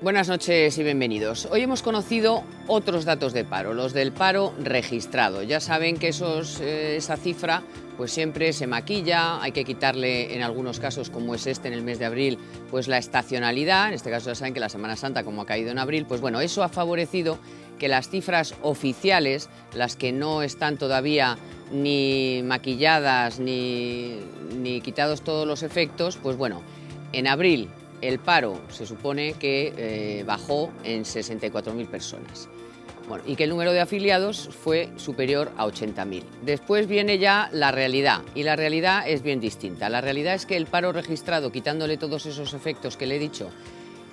Buenas noches y bienvenidos. Hoy hemos conocido otros datos de paro, los del paro registrado. Ya saben que esa cifra pues siempre se maquilla, hay que quitarle en algunos casos, como es en el mes de abril, pues la estacionalidad. En este caso ya saben que la Semana Santa, como ha caído en abril, pues bueno, eso ha favorecido que las cifras oficiales, las que no están todavía ni maquilladas ni quitados todos los efectos, pues bueno, en abril el paro se supone que bajó en 64.000 personas. Bueno, y que el número de afiliados fue superior a 80.000. Después viene ya la realidad, y la realidad es bien distinta. La realidad es que el paro registrado, quitándole todos esos efectos que le he dicho,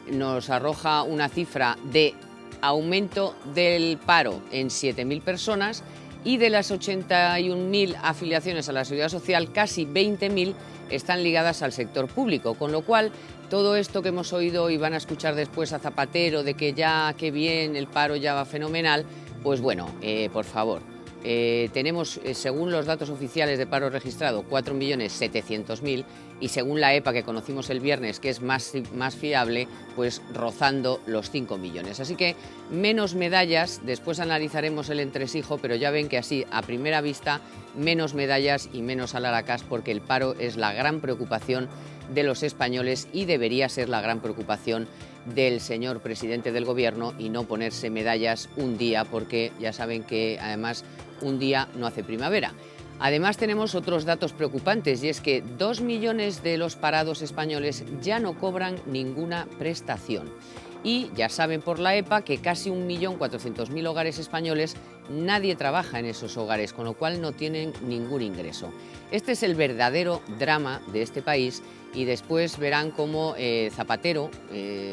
nos arroja una cifra de aumento del paro en 7.000 personas, y de las 81.000 afiliaciones a la Seguridad Social, casi 20.000 están ligadas al sector público, con lo cual todo esto que hemos oído y van a escuchar después a Zapatero de que ya, qué bien, el paro ya va fenomenal, pues bueno, por favor, tenemos, según los datos oficiales de paro registrado, 4.700.000, y según la EPA que conocimos el viernes, que es más fiable, pues rozando los 5 millones. Así que menos medallas, después analizaremos el entresijo, pero ya ven que así, a primera vista, menos medallas y menos alaracas, porque el paro es la gran preocupación de los españoles y debería ser la gran preocupación del señor presidente del gobierno, y no ponerse medallas un día, porque ya saben que además un día no hace primavera. Además tenemos otros datos preocupantes, y es que 2 millones de los parados españoles ya no cobran ninguna prestación. Y ya saben por la EPA que casi 1.400.000 hogares españoles nadie trabaja en esos hogares, con lo cual no tienen ningún ingreso. Este es el verdadero drama de este país, y después verán cómo Zapatero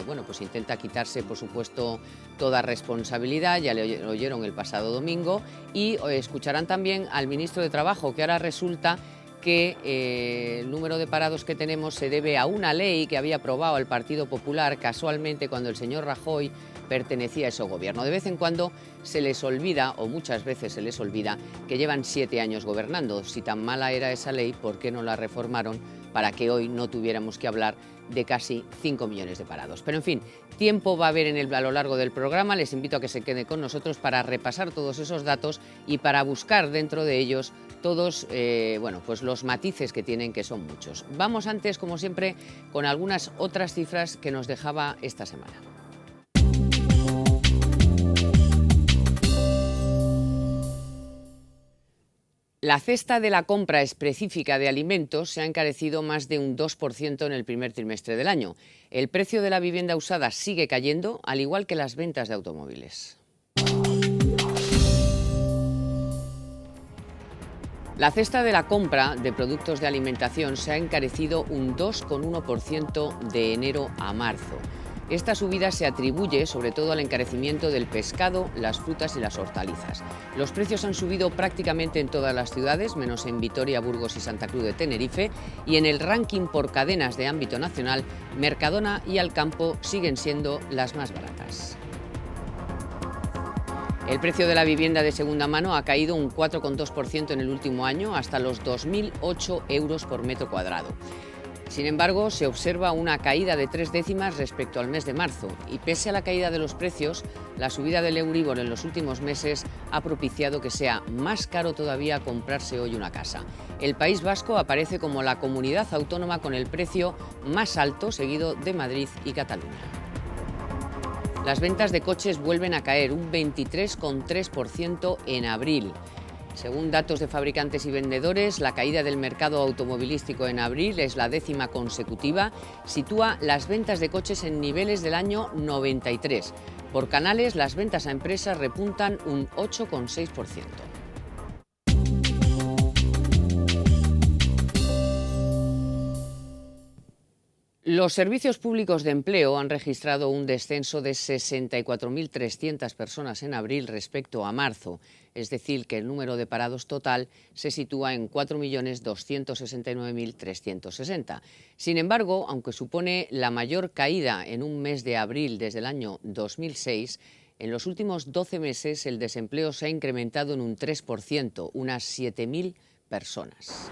bueno, pues intenta quitarse, por supuesto, toda responsabilidad. Ya le oyeron el pasado domingo, y escucharán también al ministro de Trabajo, que ahora resulta que el número de parados que tenemos se debe a una ley que había aprobado el Partido Popular casualmente cuando el señor Rajoy pertenecía a ese gobierno. De vez en cuando se les olvida, o muchas veces se les olvida, que llevan 7 años gobernando. Si tan mala era esa ley, ¿por qué no la reformaron para que hoy no tuviéramos que hablar de casi 5 millones de parados? Pero en fin, tiempo va a haber a lo largo del programa. Les invito a que se queden con nosotros para repasar todos esos datos y para buscar dentro de ellos todos bueno, pues los matices que tienen, que son muchos. Vamos antes, como siempre, con algunas otras cifras que nos dejaba esta semana. La cesta de la compra específica de alimentos se ha encarecido más de un 2% en el primer trimestre del año. El precio de la vivienda usada sigue cayendo, al igual que las ventas de automóviles. La cesta de la compra de productos de alimentación se ha encarecido un 2,1% de enero a marzo. Esta subida se atribuye sobre todo al encarecimiento del pescado, las frutas y las hortalizas. Los precios han subido prácticamente en todas las ciudades, menos en Vitoria, Burgos y Santa Cruz de Tenerife, y en el ranking por cadenas de ámbito nacional, Mercadona y Alcampo siguen siendo las más baratas. El precio de la vivienda de segunda mano ha caído un 4,2% en el último año, hasta los 2.008 euros por metro cuadrado. Sin embargo, se observa una caída de 3 décimas respecto al mes de marzo, y pese a la caída de los precios, la subida del Euribor en los últimos meses ha propiciado que sea más caro todavía comprarse hoy una casa. El País Vasco aparece como la comunidad autónoma con el precio más alto, seguido de Madrid y Cataluña. Las ventas de coches vuelven a caer un 23,3% en abril. Según datos de fabricantes y vendedores, la caída del mercado automovilístico en abril es la 10ª consecutiva. Sitúa las ventas de coches en niveles del año 93. Por canales, las ventas a empresas repuntan un 8,6%. Los servicios públicos de empleo han registrado un descenso de 64.300 personas en abril respecto a marzo, es decir, que el número de parados total se sitúa en 4.269.360. Sin embargo, aunque supone la mayor caída en un mes de abril desde el año 2006, en los últimos 12 meses el desempleo se ha incrementado en un 3%, unas 7.000 personas.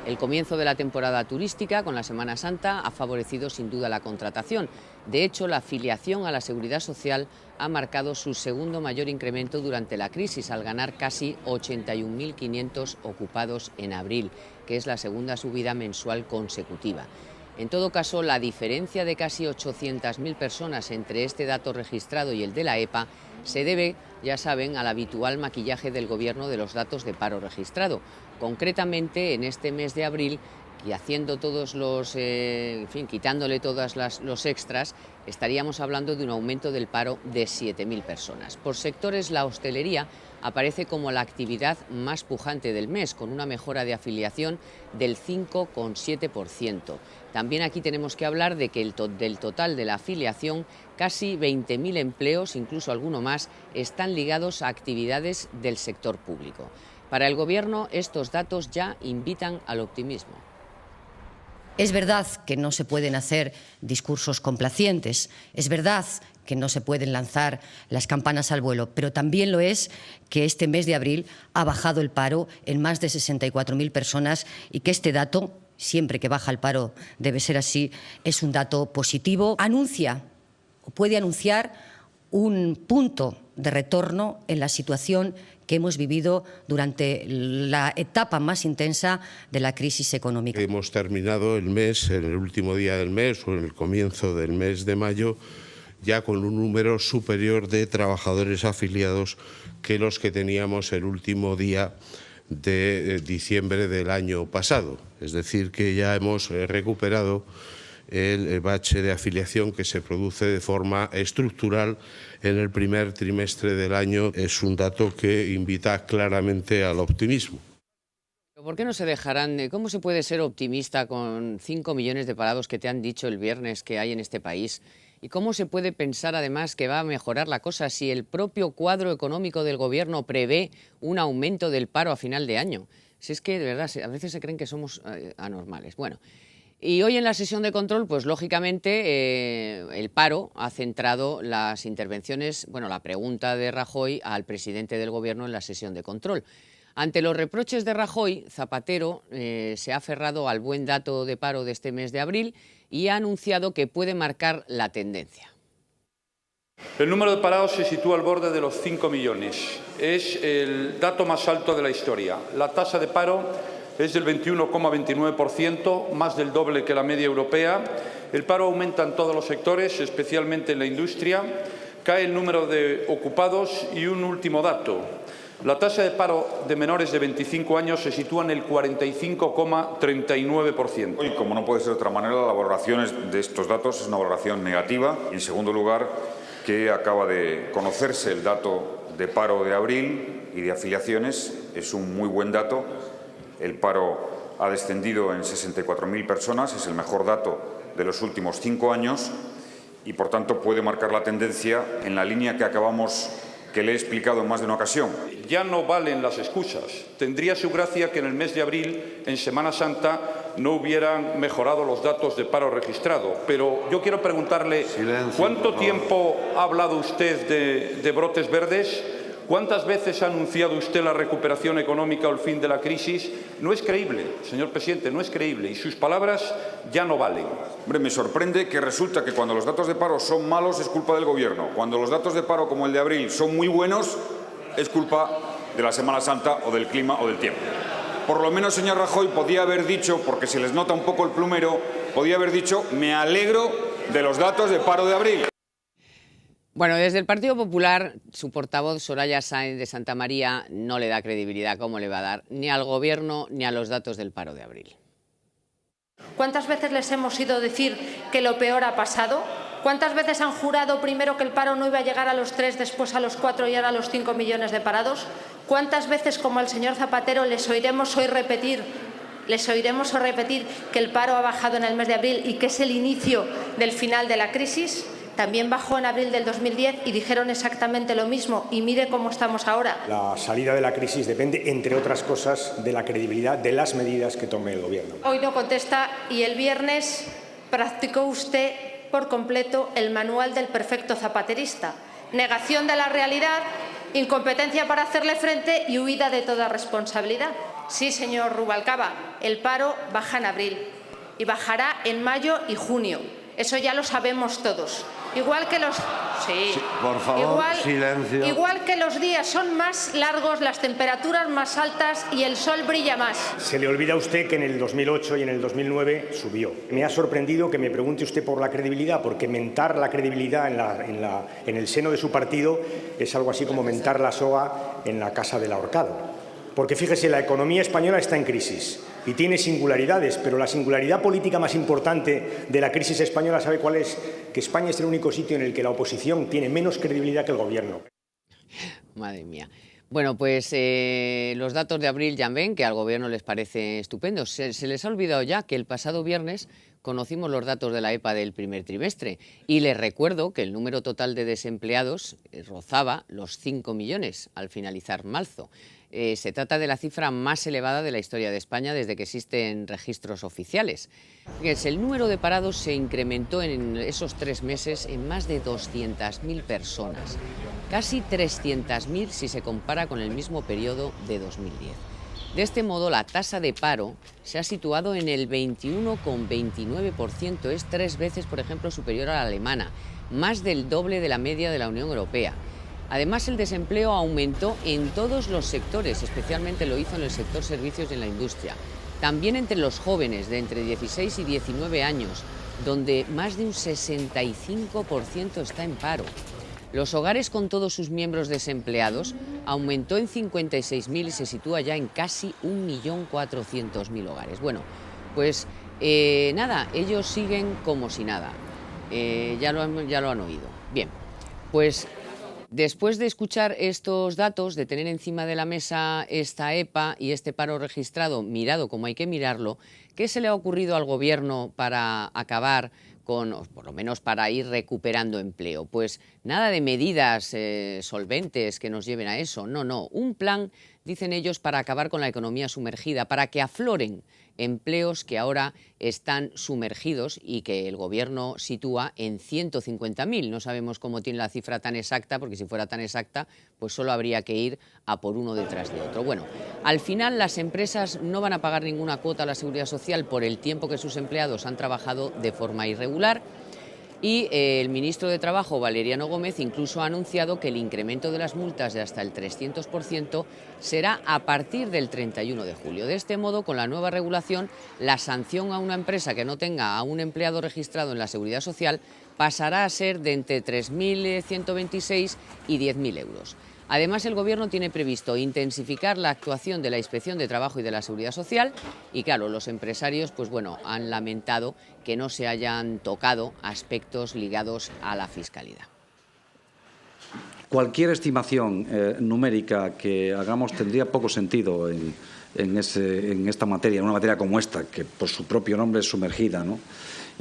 El comienzo de la temporada turística con la Semana Santa ha favorecido sin duda la contratación. De hecho, la afiliación a la Seguridad Social ha marcado su segundo mayor incremento durante la crisis, al ganar casi 81.500 ocupados en abril, que es la segunda subida mensual consecutiva. En todo caso, la diferencia de casi 800.000 personas entre este dato registrado y el de la EPA se debe, ya saben, al habitual maquillaje del Gobierno de los datos de paro registrado. Concretamente, en este mes de abril, y haciendo todos los, quitándole todos los extras, estaríamos hablando de un aumento del paro de 7.000 personas. Por sectores, la hostelería aparece como la actividad más pujante del mes, con una mejora de afiliación del 5,7%. También aquí tenemos que hablar de que del total de la afiliación, casi 20.000 empleos, incluso alguno más, están ligados a actividades del sector público. Para el Gobierno, estos datos ya invitan al optimismo. Es verdad que no se pueden hacer discursos complacientes, es verdad que no se pueden lanzar las campanas al vuelo, pero también lo es que este mes de abril ha bajado el paro en más de 64.000 personas y que este dato, siempre que baja el paro debe ser así, es un dato positivo. Anuncia o puede anunciar un punto de retorno en la situación que hemos vivido durante la etapa más intensa de la crisis económica. Hemos terminado el mes, en el último día del mes o en el comienzo del mes de mayo, ya con un número superior de trabajadores afiliados que los que teníamos el último día de diciembre del año pasado. Es decir, que ya hemos recuperado el bache de afiliación que se produce de forma estructural en el primer trimestre del año. Es un dato que invita claramente al optimismo. ¿Por qué no se dejarán? ¿Cómo se puede ser optimista con 5 millones de parados que te han dicho el viernes que hay en este país? ¿Y cómo se puede pensar además que va a mejorar la cosa si el propio cuadro económico del Gobierno prevé un aumento del paro a final de año? Si es que de verdad a veces se creen que somos anormales. Bueno. Y hoy en la sesión de control, pues lógicamente el paro ha centrado las intervenciones, la pregunta de Rajoy al presidente del Gobierno en la sesión de control. Ante los reproches de Rajoy, Zapatero se ha aferrado al buen dato de paro de este mes de abril y ha anunciado que puede marcar la tendencia. El número de parados se sitúa al borde de los 5 millones. Es el dato más alto de la historia. La tasa de paro es del 21,29%, más del doble que la media europea. El paro aumenta en todos los sectores, especialmente en la industria. Cae el número de ocupados y un último dato. La tasa de paro de menores de 25 años se sitúa en el 45,39%. Y como no puede ser de otra manera, la valoración de estos datos es una valoración negativa. Y en segundo lugar, que acaba de conocerse el dato de paro de abril y de afiliaciones. Es un muy buen dato. El paro ha descendido en 64.000 personas, es el mejor dato de los últimos 5 años y, por tanto, puede marcar la tendencia en la línea que le he explicado en más de una ocasión. Ya no valen las excusas. Tendría su gracia que en el mes de abril, en Semana Santa, no hubieran mejorado los datos de paro registrado. Pero yo quiero preguntarle, ¿cuánto tiempo ha hablado usted de brotes verdes? ¿Cuántas veces ha anunciado usted la recuperación económica o el fin de la crisis? No es creíble, señor presidente, no es creíble. Y sus palabras ya no valen. Hombre, me sorprende que resulta que cuando los datos de paro son malos es culpa del Gobierno. Cuando los datos de paro, como el de abril, son muy buenos, es culpa de la Semana Santa o del clima o del tiempo. Por lo menos, señor Rajoy, podía haber dicho, porque se les nota un poco el plumero, podía haber dicho, me alegro de los datos de paro de abril. Bueno, desde el Partido Popular, su portavoz Soraya Sáenz de Santamaría no le da credibilidad, ¿cómo le va a dar? Ni al Gobierno ni a los datos del paro de abril. ¿Cuántas veces les hemos ido a decir que lo peor ha pasado? ¿Cuántas veces han jurado primero que el paro no iba a llegar a los 3, después a los 4 y ahora a los 5 millones de parados? ¿Cuántas veces, como al señor Zapatero, les oiremos hoy repetir que el paro ha bajado en el mes de abril y que es el inicio del final de la crisis? También bajó en abril del 2010 y dijeron exactamente lo mismo. Y mire cómo estamos ahora. La salida de la crisis depende, entre otras cosas, de la credibilidad de las medidas que tome el Gobierno. Hoy no contesta y el viernes practicó usted por completo el manual del perfecto zapaterista. Negación de la realidad, incompetencia para hacerle frente y huida de toda responsabilidad. Sí, señor Rubalcaba, el paro baja en abril y bajará en mayo y junio. Eso ya lo sabemos todos. Igual que los... Sí. Por favor, silencio. Igual que los días son más largos, las temperaturas más altas y el sol brilla más. Se le olvida a usted que en el 2008 y en el 2009 subió. Me ha sorprendido que me pregunte usted por la credibilidad, porque mentar la credibilidad en el seno de su partido es algo así como mentar la soga en la casa del ahorcado. Porque fíjese, la economía española está en crisis y tiene singularidades, pero la singularidad política más importante de la crisis española, ¿sabe cuál es? Que España es el único sitio en el que la oposición tiene menos credibilidad que el gobierno. Madre mía. Bueno, pues los datos de abril ya ven que al gobierno les parece estupendo. Se les ha olvidado ya que el pasado viernes conocimos los datos de la EPA del primer trimestre y les recuerdo que el número total de desempleados rozaba los 5 millones al finalizar marzo. Se trata de la cifra más elevada de la historia de España desde que existen registros oficiales. Fíjense, el número de parados se incrementó en esos 3 meses en más de 200.000 personas, casi 300.000 si se compara con el mismo periodo de 2010. De este modo, la tasa de paro se ha situado en el 21,29%, es 3 veces, por ejemplo, superior a la alemana, más del doble de la media de la Unión Europea. Además, el desempleo aumentó en todos los sectores, especialmente lo hizo en el sector servicios y en la industria. También entre los jóvenes de entre 16 y 19 años, donde más de un 65% está en paro. Los hogares con todos sus miembros desempleados aumentó en 56.000 y se sitúa ya en casi 1.400.000 hogares. Bueno, pues nada, ellos siguen como si nada. Ya lo han oído. Bien, pues... Después de escuchar estos datos, de tener encima de la mesa esta EPA y este paro registrado, mirado como hay que mirarlo, ¿qué se le ha ocurrido al Gobierno para acabar con, o por lo menos para ir recuperando empleo? Pues nada de medidas solventes que nos lleven a eso, no. Un plan, dicen ellos, para acabar con la economía sumergida, para que afloren empleos que ahora están sumergidos y que el Gobierno sitúa en 150.000. No sabemos cómo tiene la cifra tan exacta, porque si fuera tan exacta, pues solo habría que ir a por uno detrás de otro. Bueno, al final las empresas no van a pagar ninguna cuota a la Seguridad Social por el tiempo que sus empleados han trabajado de forma irregular. Y el ministro de Trabajo, Valeriano Gómez, incluso ha anunciado que el incremento de las multas de hasta el 300% será a partir del 31 de julio. De este modo, con la nueva regulación, la sanción a una empresa que no tenga a un empleado registrado en la Seguridad Social pasará a ser de entre 3.126 y 10.000 euros. Además, el Gobierno tiene previsto intensificar la actuación de la Inspección de Trabajo y de la Seguridad Social y, claro, los empresarios han lamentado que no se hayan tocado aspectos ligados a la fiscalidad. Cualquier estimación numérica que hagamos tendría poco sentido en esta materia, en una materia como esta, que por su propio nombre es sumergida, ¿no?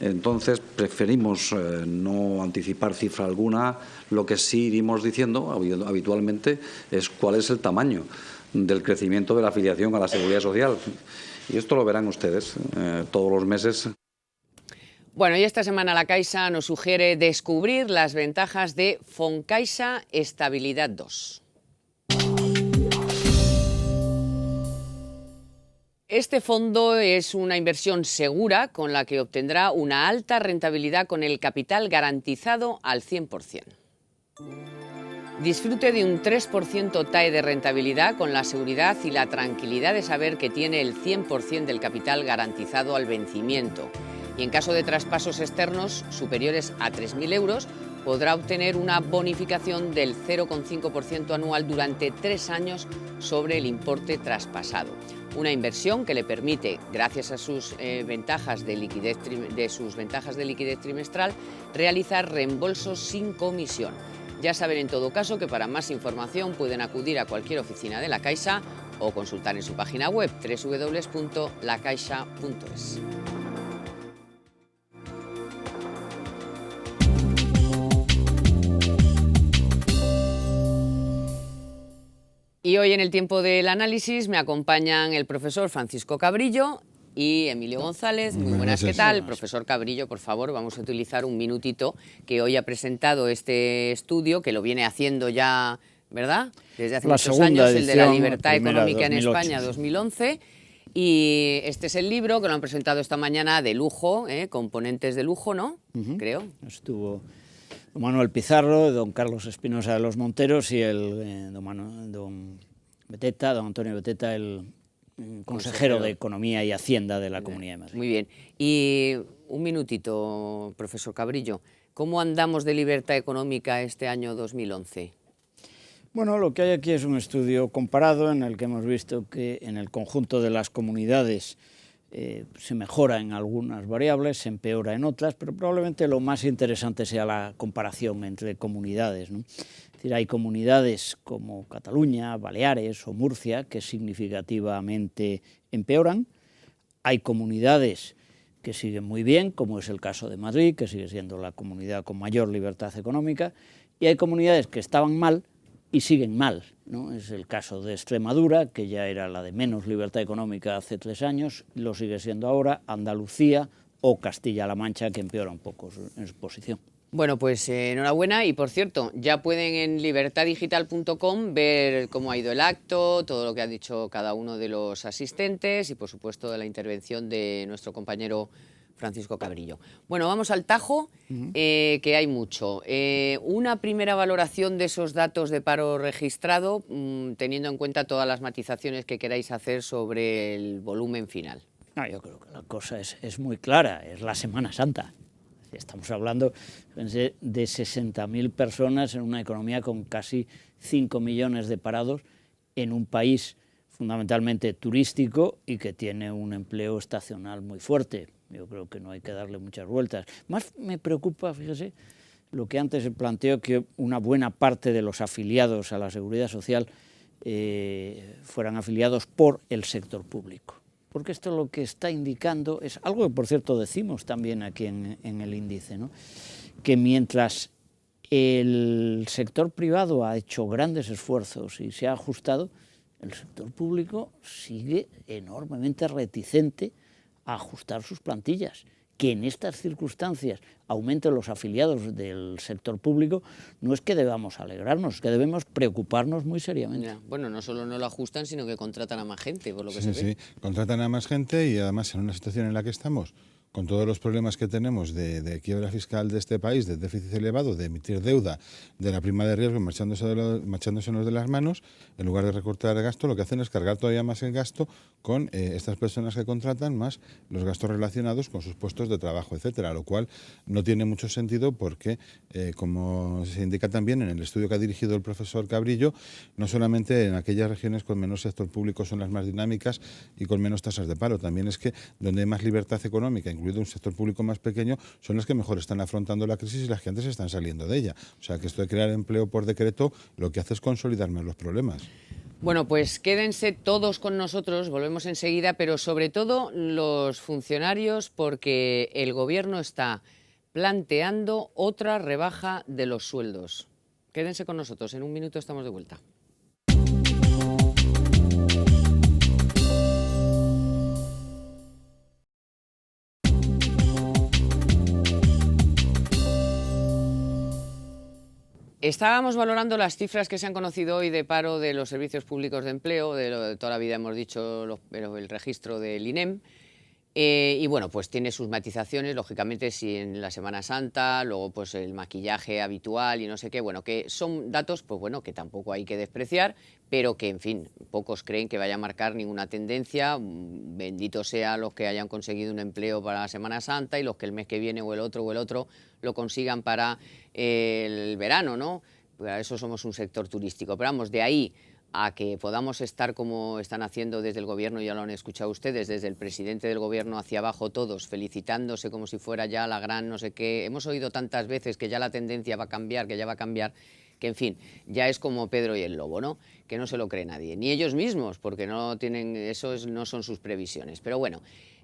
Entonces, preferimos no anticipar cifra alguna. Lo que sí iremos diciendo habitualmente es cuál es el tamaño del crecimiento de la afiliación a la Seguridad Social. Y esto lo verán ustedes todos los meses. Bueno, y esta semana la Caixa nos sugiere descubrir las ventajas de Foncaixa Estabilidad 2. Este fondo es una inversión segura con la que obtendrá una alta rentabilidad con el capital garantizado al 100%. Disfrute de un 3% TAE de rentabilidad con la seguridad y la tranquilidad de saber que tiene el 100% del capital garantizado al vencimiento. Y en caso de traspasos externos superiores a 3.000 euros, podrá obtener una bonificación del 0,5% anual durante 3 años sobre el importe traspasado. Una inversión que le permite, gracias a sus ventajas de liquidez trimestral, realizar reembolsos sin comisión. Ya saben en todo caso que para más información pueden acudir a cualquier oficina de la Caixa o consultar en su página web www.lacaixa.es. Y hoy en el tiempo del análisis me acompañan el profesor Francisco Cabrillo y Emilio González. Muy buenas, ¿qué tal? Profesor Cabrillo, por favor, vamos a utilizar un minutito, que hoy ha presentado este estudio, que lo viene haciendo ya ¿verdad? Desde hace La muchos segunda años, el de la edición, libertad primera, económica en 2008. España, 2011. Y este es el libro que lo han presentado esta mañana de lujo, componentes de lujo, ¿no? Creo. Estuvo don Manuel Pizarro, don Carlos Espinosa de los Monteros y el don Antonio Beteta, el consejero de Economía y Hacienda de la Comunidad de Madrid. Muy bien. Y un minutito, profesor Cabrillo. ¿Cómo andamos de libertad económica este año 2011? Bueno, lo que hay aquí es un estudio comparado en el que hemos visto que en el conjunto de las comunidades se mejora en algunas variables, se empeora en otras, pero probablemente lo más interesante sea la comparación entre comunidades, ¿no? Es decir, hay comunidades como Cataluña, Baleares o Murcia que significativamente empeoran, hay comunidades que siguen muy bien, como es el caso de Madrid, que sigue siendo la comunidad con mayor libertad económica, y hay comunidades que estaban mal y siguen mal, ¿no? Es el caso de Extremadura, que ya era la de menos libertad económica hace 3 años, lo sigue siendo ahora, Andalucía o Castilla-La Mancha, que empeora un poco en su posición. Bueno, pues enhorabuena y, por cierto, ya pueden en libertaddigital.com ver cómo ha ido el acto, todo lo que ha dicho cada uno de los asistentes y, por supuesto, de la intervención de nuestro compañero Francisco Cabrillo. Bueno, vamos al tajo, que hay mucho. Una primera valoración de esos datos de paro registrado, teniendo en cuenta todas las matizaciones que queráis hacer sobre el volumen final. No, yo creo que la cosa es muy clara, es la Semana Santa. Estamos hablando de 60.000 personas en una economía con casi 5 millones de parados en un país fundamentalmente turístico y que tiene un empleo estacional muy fuerte. Yo creo que no hay que darle muchas vueltas. Más me preocupa, fíjese, lo que antes se planteó, que una buena parte de los afiliados a la Seguridad Social fueran afiliados por el sector público. Porque esto lo que está indicando es algo que, por cierto, decimos también aquí en el índice, ¿no? Que mientras el sector privado ha hecho grandes esfuerzos y se ha ajustado, el sector público sigue enormemente reticente a ajustar sus plantillas. Que en estas circunstancias aumenten los afiliados del sector público, no es que debamos alegrarnos, es que debemos preocuparnos muy seriamente. Ya. Bueno, no solo no lo ajustan, sino que contratan a más gente, por lo que se ve. Sí, contratan a más gente y además en una situación en la que estamos, con todos los problemas que tenemos de quiebra fiscal de este país, de déficit elevado, de emitir deuda, de la prima de riesgo marchándosenos de las manos, en lugar de recortar el gasto, lo que hacen es cargar todavía más el gasto con estas personas que contratan, más los gastos relacionados con sus puestos de trabajo, etcétera, lo cual no tiene mucho sentido porque, como se indica también en el estudio que ha dirigido el profesor Cabrillo, no solamente en aquellas regiones con menos sector público son las más dinámicas y con menos tasas de paro, también es que donde hay más libertad económica, incluido un sector público más pequeño, son las que mejor están afrontando la crisis y las que antes están saliendo de ella. O sea, que esto de crear empleo por decreto lo que hace es consolidar más los problemas. Bueno, pues quédense todos con nosotros, volvemos enseguida, pero sobre todo los funcionarios, porque el Gobierno está planteando otra rebaja de los sueldos. Quédense con nosotros, en un minuto estamos de vuelta. Estábamos valorando las cifras que se han conocido hoy de paro de los servicios públicos de empleo, de lo de toda la vida hemos dicho, pero el registro del INEM. Y bueno, pues tiene sus matizaciones, lógicamente, si en la Semana Santa, luego pues el maquillaje habitual y no sé qué, bueno, que son datos, pues bueno, que tampoco hay que despreciar, pero que, en fin, pocos creen que vaya a marcar ninguna tendencia. Bendito sea los que hayan conseguido un empleo para la Semana Santa y los que el mes que viene o el otro lo consigan para el verano, ¿no? Para eso somos un sector turístico. Pero vamos, de ahí a que podamos estar como están haciendo desde el Gobierno, ya lo han escuchado ustedes, desde el presidente del Gobierno hacia abajo todos, felicitándose como si fuera ya la gran no sé qué. Hemos oído tantas veces que ya la tendencia va a cambiar, que ya va a cambiar, que en fin, ya es como Pedro y el Lobo, ¿no? Que no se lo cree nadie, ni ellos mismos, porque no tienen, no son sus previsiones. Pero bueno,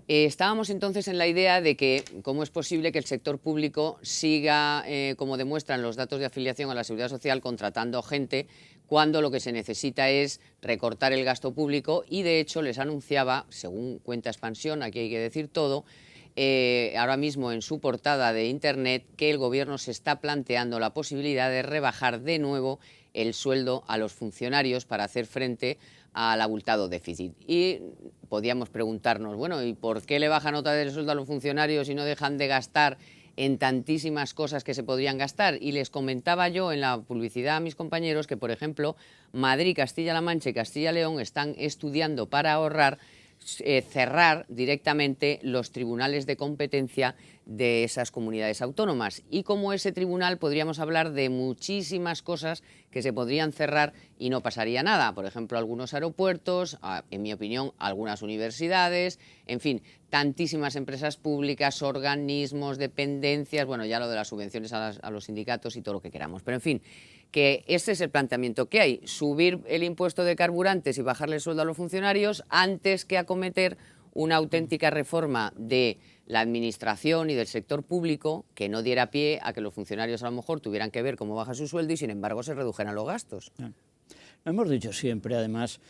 estábamos entonces en la idea de que cómo es posible que el sector público siga, como demuestran los datos de afiliación a la Seguridad Social, contratando gente cuando lo que se necesita es recortar el gasto público y, de hecho, les anunciaba, según cuenta Expansión, aquí hay que decir todo, ahora mismo en su portada de Internet, que el Gobierno se está planteando la posibilidad de rebajar de nuevo el sueldo a los funcionarios para hacer frente al abultado déficit. Y podíamos preguntarnos, bueno, ¿y por qué le bajan otra vez el sueldo a los funcionarios y no dejan de gastar en tantísimas cosas que se podrían gastar? Y les comentaba yo en la publicidad a mis compañeros que, por ejemplo, Madrid, Castilla-La Mancha y Castilla-León están estudiando para ahorrar cerrar directamente los tribunales de competencia de esas comunidades autónomas. Y como ese tribunal podríamos hablar de muchísimas cosas que se podrían cerrar y no pasaría nada. Por ejemplo, algunos aeropuertos, en mi opinión, algunas universidades, en fin, tantísimas empresas públicas, organismos, dependencias, bueno, ya lo de las subvenciones a los sindicatos y todo lo que queramos. Pero en fin, que ese es el planteamiento que hay, subir el impuesto de carburantes y bajarle el sueldo a los funcionarios antes que acometer una auténtica reforma de la administración y del sector público que no diera pie a que los funcionarios a lo mejor tuvieran que ver cómo baja su sueldo y sin embargo se redujeran los gastos. Lo hemos dicho siempre, además,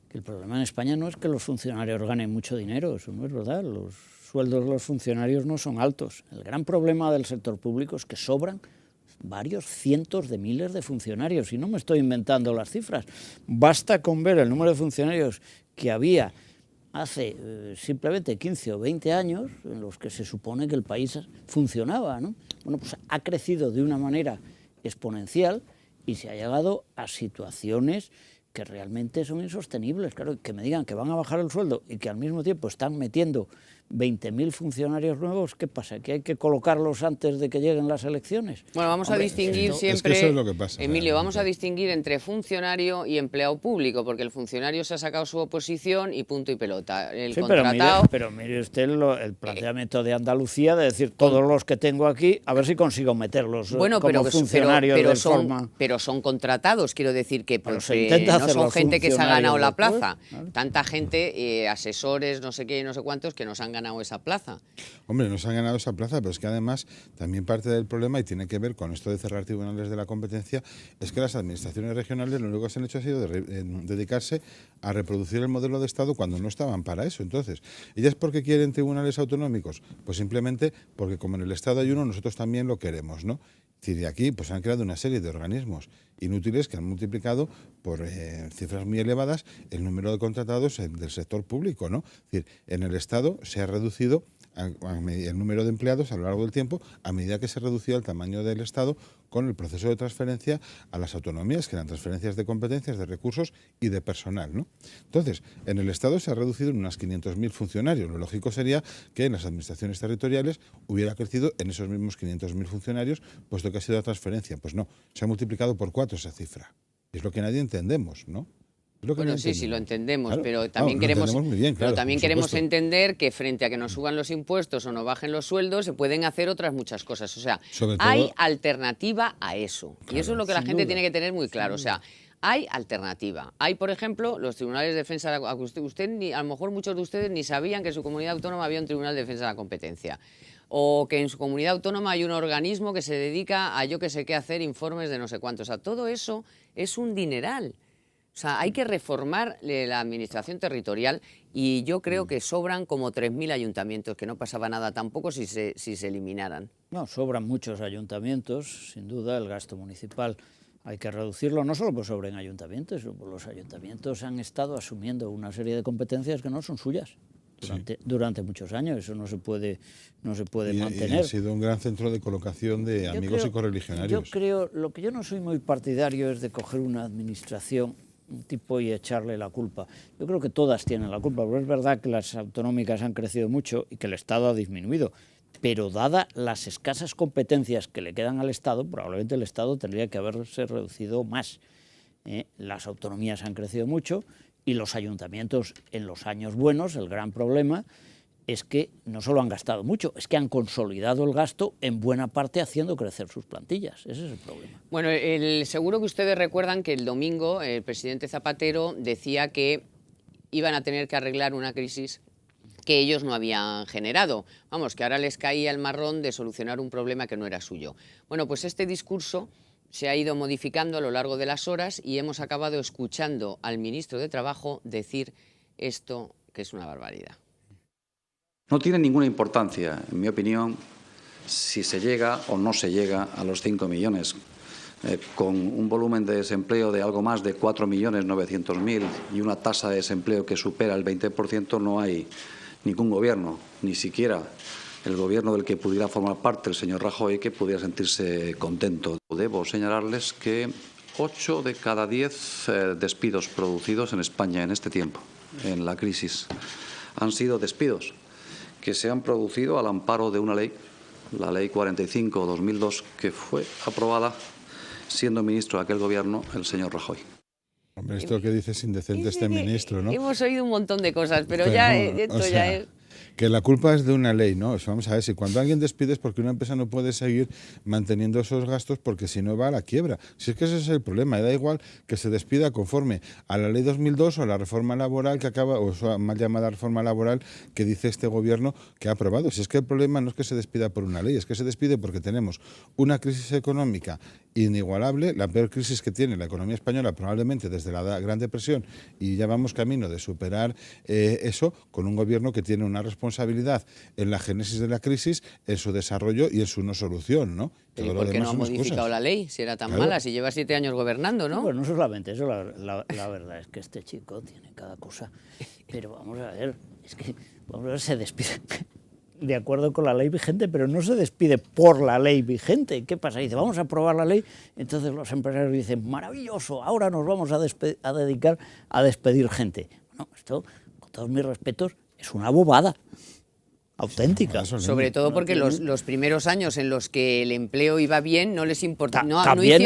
que el problema en España no es que los funcionarios ganen mucho dinero, eso no es verdad, los sueldos de los funcionarios no son altos. El gran problema del sector público es que sobran varios cientos de miles de funcionarios, y no me estoy inventando las cifras. Basta con ver el número de funcionarios que había hace simplemente 15 o 20 años, en los que se supone que el país funcionaba, ¿no? Bueno, pues ha crecido de una manera exponencial y se ha llegado a situaciones que realmente son insostenibles. Claro, que me digan que van a bajar el sueldo y que al mismo tiempo están metiendo 20.000 funcionarios nuevos, ¿qué pasa? ¿Que hay que colocarlos antes de que lleguen las elecciones? Bueno, vamos a distinguir siempre, es que eso es lo que pasa, Emilio, vamos a distinguir entre funcionario y empleado público, porque el funcionario se ha sacado su oposición y punto y pelota. El sí, contratado... pero mire usted el planteamiento de Andalucía, de decir, todos los que tengo aquí, a ver si consigo meterlos como funcionarios de forma... Pero son contratados, quiero decir que no son gente que se ha ganado la después, plaza. ¿vale? Tanta gente, asesores, no sé qué, no sé cuántos, que nos han ganado esa plaza. Hombre, nos han ganado esa plaza, pero es que además también parte del problema, y tiene que ver con esto de cerrar tribunales de la competencia, es que las administraciones regionales lo único que se han hecho ha sido dedicarse a reproducir el modelo de Estado cuando no estaban para eso. Entonces, ¿ellas por qué quieren tribunales autonómicos? Pues simplemente porque como en el Estado hay uno, nosotros también lo queremos, ¿no? Es decir, y aquí pues han creado una serie de organismos inútiles que han multiplicado por cifras muy elevadas el número de contratados del sector público, ¿no? Es decir, en el Estado se ha reducido el número de empleados a lo largo del tiempo a medida que se reducía el tamaño del Estado con el proceso de transferencia a las autonomías, que eran transferencias de competencias, de recursos y de personal, ¿no? Entonces, en el Estado se ha reducido en unas 500.000 funcionarios. Lo lógico sería que en las administraciones territoriales hubiera crecido en esos mismos 500.000 funcionarios, puesto que ha sido la transferencia. Pues no, se ha multiplicado por 4 esa cifra. Es lo que nadie entendemos, ¿no? Bueno, sí, lo entendemos, claro, pero también queremos, bien, claro, pero también queremos entender que frente a que nos suban los impuestos o nos bajen los sueldos, se pueden hacer otras muchas cosas. O sea, hay alternativa a eso. Claro, y eso es lo que la gente tiene que tener muy claro. O sea, hay alternativa. Hay, por ejemplo, los tribunales de defensa de la competencia. A lo mejor muchos de ustedes ni sabían que en su comunidad autónoma había un tribunal de defensa de la competencia. O que en su comunidad autónoma hay un organismo que se dedica a yo que sé qué hacer informes de no sé cuántos. O sea, todo eso es un dineral. O sea, hay que reformar la administración territorial y yo creo que sobran como 3.000 ayuntamientos, que no pasaba nada tampoco si se eliminaran. No, sobran muchos ayuntamientos, sin duda, el gasto municipal hay que reducirlo, no solo por sobren ayuntamientos, los ayuntamientos han estado asumiendo una serie de competencias que no son suyas. Durante muchos años, eso no se puede mantener. Y ha sido un gran centro de colocación de amigos y correligionarios. Yo creo, lo que yo no soy muy partidario es de coger una administración un tipo y echarle la culpa. Yo creo que todas tienen la culpa, porque es verdad que las autonómicas han crecido mucho y que el Estado ha disminuido, pero dada las escasas competencias que le quedan al Estado, probablemente el Estado tendría que haberse reducido más. Las autonomías han crecido mucho y los ayuntamientos en los años buenos, el gran problema es que no solo han gastado mucho, es que han consolidado el gasto en buena parte haciendo crecer sus plantillas. Ese es el problema. Bueno, seguro que ustedes recuerdan que el domingo el presidente Zapatero decía que iban a tener que arreglar una crisis que ellos no habían generado. Vamos, que ahora les caía el marrón de solucionar un problema que no era suyo. Bueno, pues este discurso se ha ido modificando a lo largo de las horas y hemos acabado escuchando al ministro de Trabajo decir esto, que es una barbaridad. No tiene ninguna importancia, en mi opinión, si se llega o no se llega a los 5 millones. con un volumen de desempleo de algo más de 4.900.000 y una tasa de desempleo que supera el 20%, no hay ningún gobierno, ni siquiera el gobierno del que pudiera formar parte el señor Rajoy, que pudiera sentirse contento. Debo señalarles que 8 de cada 10 despidos producidos en España en este tiempo, en la crisis, han sido despidos que se han producido al amparo de una ley, la Ley 45/2002, que fue aprobada siendo ministro de aquel gobierno el señor Rajoy. Hombre, esto que dice es indecente este ministro, ¿no? Hemos oído un montón de cosas, pero ya esto ya es... Que la culpa es de una ley, ¿no? Vamos a ver, si cuando alguien despide es porque una empresa no puede seguir manteniendo esos gastos porque si no va a la quiebra. Si es que ese es el problema, da igual que se despida conforme a la ley 2002 o a la reforma laboral que acaba, o esa mal llamada reforma laboral que dice este gobierno que ha aprobado. Si es que el problema no es que se despida por una ley, es que se despide porque tenemos una crisis económica inigualable, la peor crisis que tiene la economía española probablemente desde la Gran Depresión, y ya vamos camino de superar eso con un gobierno que tiene una responsabilidad en la génesis de la crisis, en su desarrollo y en su no solución, ¿no? ¿Y por qué no ha modificado la ley si era tan mala, si lleva 7 años gobernando, no? Bueno, no solamente eso, la verdad es que este chico tiene cada cosa. Pero vamos a ver, es que se despide de acuerdo con la ley vigente, pero no se despide por la ley vigente. ¿Qué pasa? Dice, vamos a aprobar la ley, entonces los empresarios dicen, maravilloso, ahora nos vamos a dedicar a despedir gente. Bueno, esto, con todos mis respetos, es una bobada auténtica. Sobre todo porque los primeros años en los que el empleo iba bien no les importa. También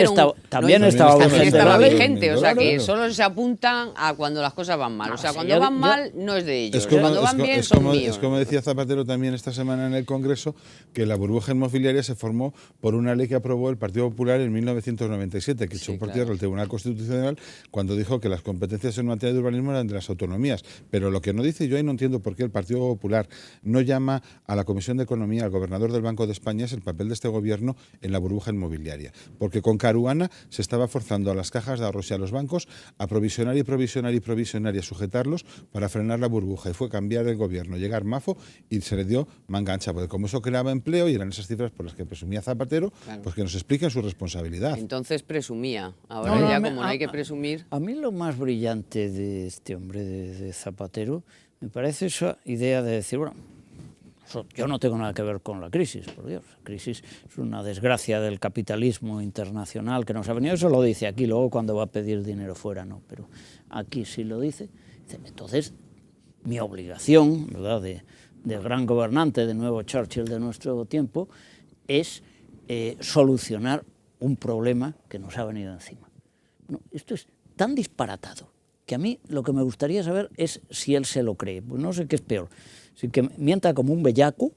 estaba vigente, o sea que solo se apuntan a cuando las cosas van mal. O sea, cuando van mal no es de ellos, cuando van bien son míos. Es como decía Zapatero también esta semana en el Congreso, que la burbuja inmobiliaria se formó por una ley que aprobó el Partido Popular en 1997, que echó por tierra el Tribunal Constitucional cuando dijo que las competencias en materia de urbanismo eran de las autonomías. Pero lo que no dice, yo ahí no entiendo por qué el Partido Popular no llama a la Comisión de Economía, al gobernador del Banco de España, es el papel de este gobierno en la burbuja inmobiliaria. Porque con Caruana se estaba forzando a las cajas de ahorros y a los bancos a provisionar y a sujetarlos para frenar la burbuja. Y fue cambiar el gobierno, llegar Mafo y se le dio manga ancha. Porque como eso creaba empleo y eran esas cifras por las que presumía Zapatero, pues que nos expliquen su responsabilidad. Entonces presumía. Ahora como no hay que presumir... A mí lo más brillante de este hombre, de Zapatero, me parece esa idea de decir, bueno, yo no tengo nada que ver con la crisis, por Dios. La crisis es una desgracia del capitalismo internacional que nos ha venido. Eso lo dice aquí, luego cuando va a pedir dinero fuera no, pero aquí sí lo dice. Entonces, mi obligación, ¿verdad?, del gran gobernante, de nuevo Churchill de nuestro tiempo, es solucionar un problema que nos ha venido encima. No, esto es tan disparatado que a mí lo que me gustaría saber es si él se lo cree. Pues no sé qué es peor. Si que mienta como un bellaco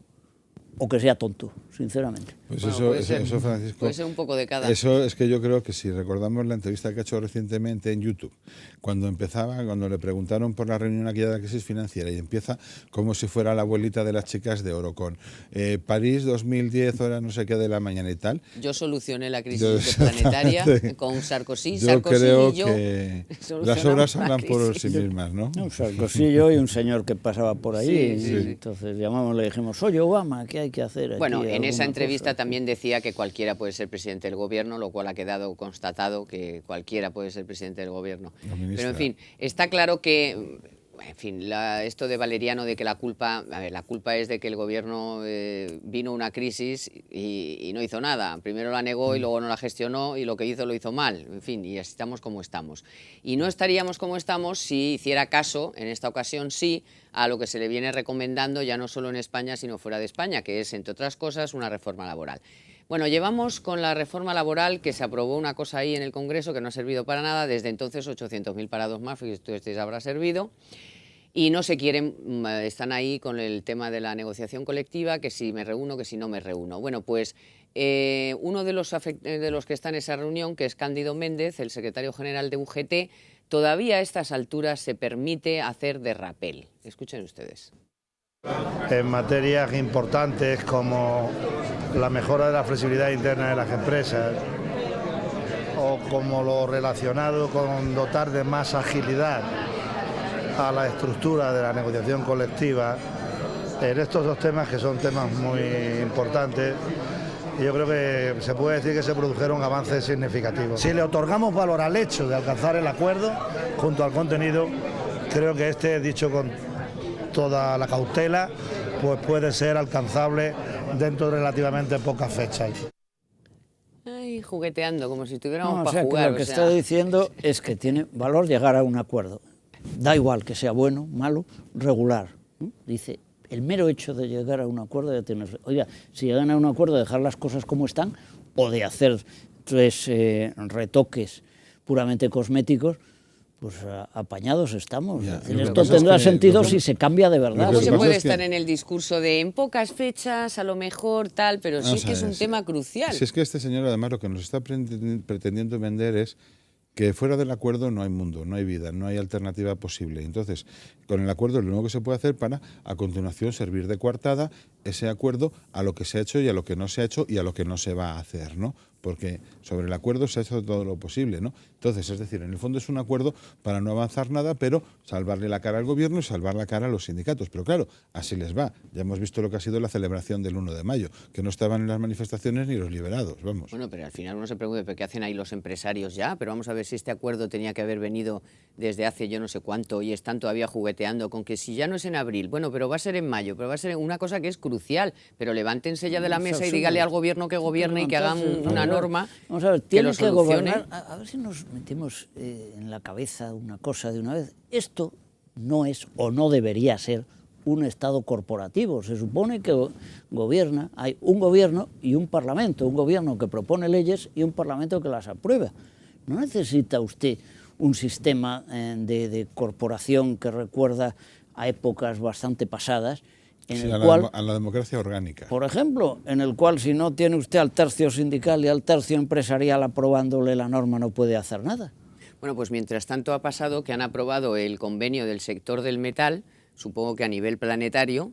o que sea tonto, sinceramente. Pues eso, Francisco, puede ser un poco de cada. Eso es que yo creo que si recordamos la entrevista que ha hecho recientemente en YouTube, cuando le preguntaron por la reunión aquella de la crisis financiera y empieza como si fuera la abuelita de las chicas de oro con París 2010, hora no sé qué de la mañana y tal. Yo solucioné la crisis planetaria con Sarkozy. Yo creo que las obras hablan por sí mismas, ¿no? Sarkozy yo y un señor que pasaba por ahí. Sí. Entonces llamamos y le dijimos, oye Obama, ¿qué hay que hacer aquí? Bueno, en esa entrevista también decía que cualquiera puede ser presidente del gobierno, lo cual ha quedado constatado que cualquiera puede ser presidente del gobierno. Pero en fin, está claro que, en fin, esto de Valeriano de que la culpa es de que el gobierno vino una crisis y no hizo nada. Primero la negó y luego no la gestionó y lo que hizo lo hizo mal. En fin, y estamos como estamos. Y no estaríamos como estamos si hiciera caso, en esta ocasión sí, a lo que se le viene recomendando ya no solo en España sino fuera de España, que es, entre otras cosas, una reforma laboral. Bueno, llevamos con la reforma laboral que se aprobó una cosa ahí en el Congreso que no ha servido para nada, desde entonces 800.000 parados más, fíjate, esto habrá servido, y no se quieren, están ahí con el tema de la negociación colectiva, que si me reúno, que si no me reúno. Bueno, pues uno de los que está en esa reunión, que es Cándido Méndez, el secretario general de UGT, todavía a estas alturas se permite hacer de rapel. Escuchen ustedes. En materias importantes como la mejora de la flexibilidad interna de las empresas o como lo relacionado con dotar de más agilidad a la estructura de la negociación colectiva, en estos dos temas que son temas muy importantes, y yo creo que se puede decir que se produjeron avances significativos. Si le otorgamos valor al hecho de alcanzar el acuerdo junto al contenido, creo que dicho con toda la cautela, pues puede ser alcanzable dentro de relativamente pocas fechas. Ay, jugueteando, como si estuviéramos para jugar. Que lo que está diciendo es que tiene valor llegar a un acuerdo. Da igual que sea bueno, malo, regular. Dice, el mero hecho de llegar a un acuerdo de tener... Oiga, si llegan a un acuerdo de dejar las cosas como están o de hacer 3 retoques puramente cosméticos, pues apañados estamos. Ya, esto tendrá sentido si se cambia de verdad. No se puede estar en el discurso de en pocas fechas, a lo mejor tal, pero sí es que es un tema crucial. Si es que este señor además lo que nos está pretendiendo vender es que fuera del acuerdo no hay mundo, no hay vida, no hay alternativa posible. Entonces, con el acuerdo lo único que se puede hacer para, a continuación, servir de coartada ese acuerdo a lo que se ha hecho y a lo que no se ha hecho y a lo que no se va a hacer, ¿no? Porque sobre el acuerdo se ha hecho todo lo posible, ¿no? Entonces, es decir, en el fondo es un acuerdo para no avanzar nada, pero salvarle la cara al gobierno y salvar la cara a los sindicatos. Pero claro, así les va. Ya hemos visto lo que ha sido la celebración del 1 de mayo, que no estaban en las manifestaciones ni los liberados, vamos. Bueno, pero al final uno se pregunta, ¿pero qué hacen ahí los empresarios ya? Pero vamos a ver si este acuerdo tenía que haber venido desde hace yo no sé cuánto y están todavía jugueteando con que si ya no es en abril, bueno, pero va a ser en mayo, pero va a ser una cosa que es crucial, pero levántense ya de la mesa y dígale al gobierno que gobierne y que hagan una norma. Vamos a ver, que tiene lo que solucione. gobernar. A ver si nos metemos en la cabeza una cosa de una vez. Esto no es o no debería ser un Estado corporativo. Se supone que gobierna, hay un gobierno y un parlamento, un gobierno que propone leyes y un parlamento que las aprueba. No necesita usted un sistema de corporación que recuerda a épocas bastante pasadas, en Sí, el cual, a la democracia orgánica. por ejemplo, en el cual si no tiene usted al tercio sindical y al tercio empresarial aprobándole la norma no puede hacer nada. Bueno, pues mientras tanto ha pasado que han aprobado el convenio del sector del metal, supongo que a nivel planetario,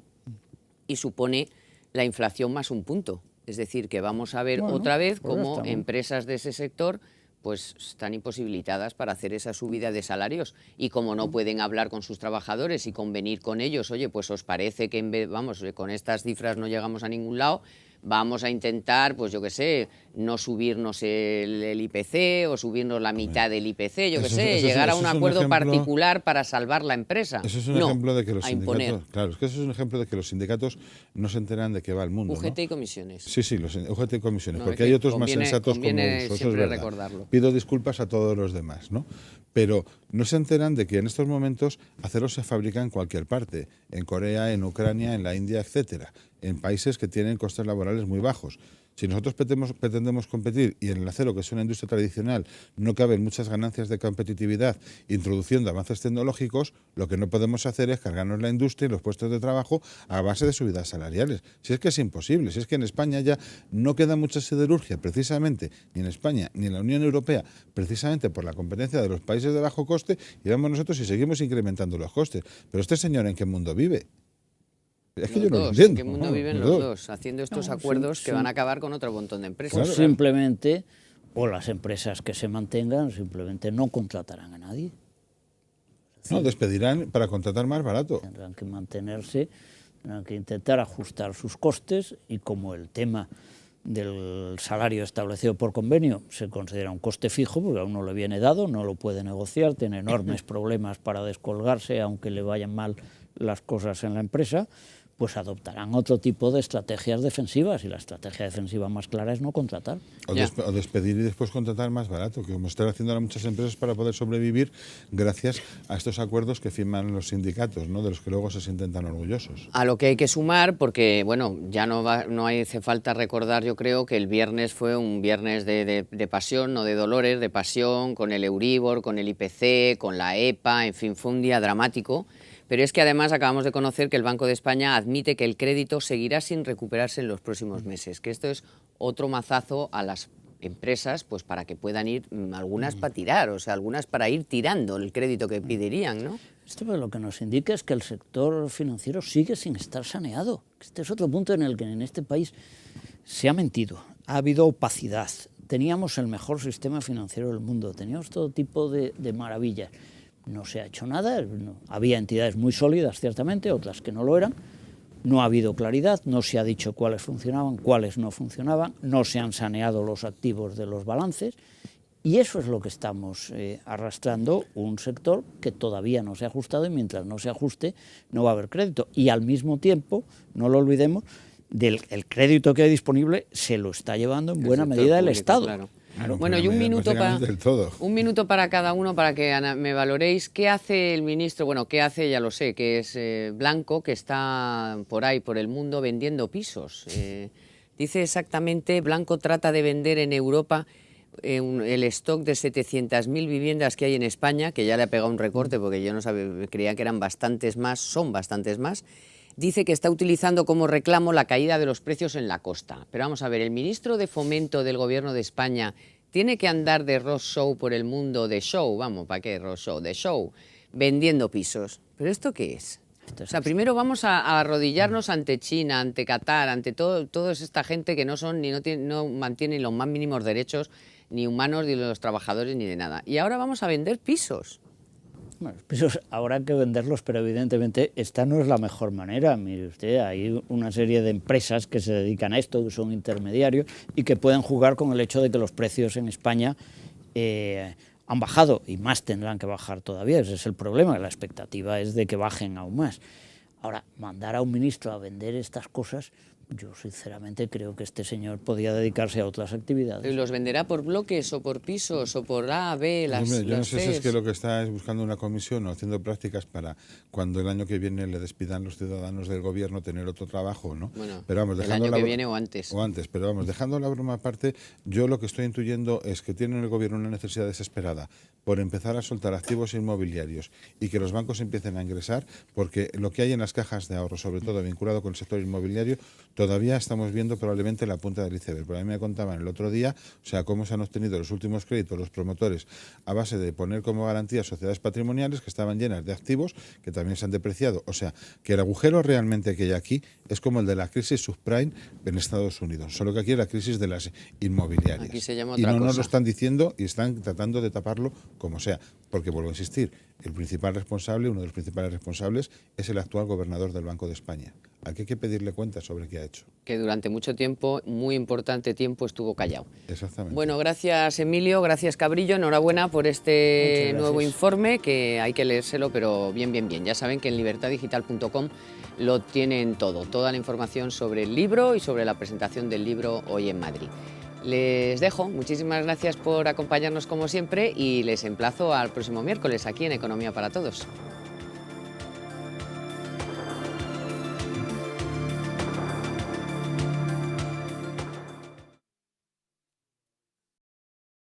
y supone la inflación más un punto. Es decir, que vamos a ver otra vez cómo empresas de ese sector pues están imposibilitadas para hacer esa subida de salarios y como no pueden hablar con sus trabajadores y convenir con ellos, oye, pues os parece que en vez, vamos, con estas cifras no llegamos a ningún lado, vamos a intentar, pues yo qué sé, no subirnos el IPC o subirnos la mitad del IPC, yo qué sé, llegar a un acuerdo particular para salvar la empresa. Eso es un ejemplo de que los imponer. sindicatos, claro, es que eso es un ejemplo de que los sindicatos no se enteran de qué va el mundo, UGT ¿no? y comisiones. Sí, los UGT y comisiones, No, porque es hay que otros más sensatos como vosotros, es verdad. Recordarlo. Pido disculpas a todos los demás, ¿no? Pero no se enteran de que en estos momentos acero se fabrica en cualquier parte, en Corea, en Ucrania, en la India, etcétera, en países que tienen costes laborales muy bajos. Si nosotros pretendemos competir y en el acero, que es una industria tradicional, no caben muchas ganancias de competitividad introduciendo avances tecnológicos, lo que no podemos hacer es cargarnos la industria y los puestos de trabajo a base de subidas salariales. Si es que es imposible, si es que en España ya no queda mucha siderurgia, precisamente, ni en España ni en la Unión Europea, precisamente por la competencia de los países de bajo coste, y vamos nosotros y seguimos incrementando los costes. Pero este señor, ¿en qué mundo vive? Es que yo no lo entiendo. ¿En qué mundo viven los dos? Haciendo estos acuerdos que van a acabar con otro montón de empresas. Pues simplemente, o las empresas que se mantengan, simplemente no contratarán a nadie. No, despedirán para contratar más barato. Tendrán que mantenerse, tendrán que intentar ajustar sus costes y como el tema del salario establecido por convenio se considera un coste fijo, porque a uno le viene dado, no lo puede negociar, tiene enormes problemas para descolgarse, aunque le vayan mal las cosas en la empresa, pues adoptarán otro tipo de estrategias defensivas y la estrategia defensiva más clara es no contratar. O despedir y después contratar más barato, que como están haciendo ahora muchas empresas para poder sobrevivir gracias a estos acuerdos que firman los sindicatos, ¿no? De los que luego se sienten tan orgullosos. A lo que hay que sumar, porque bueno, ya no hace falta recordar, yo creo, que el viernes fue un viernes de pasión, no de dolores, de pasión, con el Euribor, con el IPC, con la EPA, en fin, fue un día dramático. Pero es que además acabamos de conocer que el Banco de España admite que el crédito seguirá sin recuperarse en los próximos meses, que esto es otro mazazo a las empresas, pues para que puedan ir, algunas para tirar, o sea, algunas para ir tirando el crédito que pedirían, ¿no? Esto lo que nos indica es que el sector financiero sigue sin estar saneado. Este es otro punto en el que en este país se ha mentido, ha habido opacidad. Teníamos el mejor sistema financiero del mundo, teníamos todo tipo de maravillas. No se ha hecho nada, había entidades muy sólidas, ciertamente, otras que no lo eran, No ha habido claridad, no se ha dicho cuáles funcionaban, cuáles no funcionaban, no se han saneado los activos de los balances, y eso es lo que estamos arrastrando, un sector que todavía no se ha ajustado, y mientras no se ajuste no va a haber crédito. Y al mismo tiempo, no lo olvidemos, el crédito que hay disponible se lo está llevando en buena medida el Estado. Claro. Bueno, y un minuto para cada uno para que me valoréis qué hace el ministro, bueno, qué hace ya lo sé, que es Blanco, que está por ahí, por el mundo, vendiendo pisos. Dice exactamente, Blanco trata de vender en Europa el stock de 700.000 viviendas que hay en España, que ya le ha pegado un recorte porque yo no sabía, creía que eran bastantes más, son bastantes más. Dice que está utilizando como reclamo la caída de los precios en la costa. Pero vamos a ver, el ministro de Fomento del Gobierno de España tiene que andar de roadshow por el mundo, de show, vamos, ¿para qué roadshow? De show, vendiendo pisos. ¿Pero esto qué es? O sea, primero vamos a arrodillarnos ante China, ante Qatar, ante toda esta gente que no son ni no mantienen los más mínimos derechos ni humanos, ni de los trabajadores, ni de nada. Y ahora vamos a vender pisos. Bueno, los pisos habrá que venderlos, pero evidentemente esta no es la mejor manera. Mire usted, hay una serie de empresas que se dedican a esto, que son intermediarios y que pueden jugar con el hecho de que los precios en España han bajado y más tendrán que bajar todavía. Ese es el problema, la expectativa es de que bajen aún más. Ahora, mandar a un ministro a vender estas cosas, yo sinceramente creo que este señor podía dedicarse a otras actividades. ¿Y los venderá por bloques o por pisos o por A, B, las Hombre, yo no sé si es Cs? que lo que está es buscando una comisión o haciendo prácticas para cuando el año que viene le despidan los ciudadanos del gobierno tener otro trabajo, ¿no? Bueno, pero vamos, el año que viene o antes. O antes, pero vamos, dejando la broma aparte, yo lo que estoy intuyendo es que tiene el gobierno una necesidad desesperada por empezar a soltar activos inmobiliarios y que los bancos empiecen a ingresar, porque lo que hay en las cajas de ahorro, sobre todo vinculado con el sector inmobiliario, todavía estamos viendo probablemente la punta del iceberg. Pero a mí me contaban el otro día, o sea, cómo se han obtenido los últimos créditos los promotores a base de poner como garantía sociedades patrimoniales que estaban llenas de activos que también se han depreciado. O sea, que el agujero realmente que hay aquí es como el de la crisis subprime en Estados Unidos, solo que aquí es la crisis de las inmobiliarias. Aquí se llama y otra no cosa. nos lo están diciendo y están tratando de taparlo como sea, porque vuelvo a insistir, el principal responsable, uno de los principales responsables, es el actual gobernador del Banco de España, al que hay que pedirle cuentas sobre qué ha hecho. Que durante mucho tiempo, muy importante tiempo, estuvo callado. Exactamente. Bueno, gracias Emilio, gracias Cabrillo, enhorabuena por este nuevo informe, que hay que leérselo, pero bien, bien, bien. Ya saben que en libertadigital.com lo tienen todo, toda la información sobre el libro y sobre la presentación del libro hoy en Madrid. Les dejo, muchísimas gracias por acompañarnos como siempre y les emplazo al próximo miércoles aquí en Economía para Todos.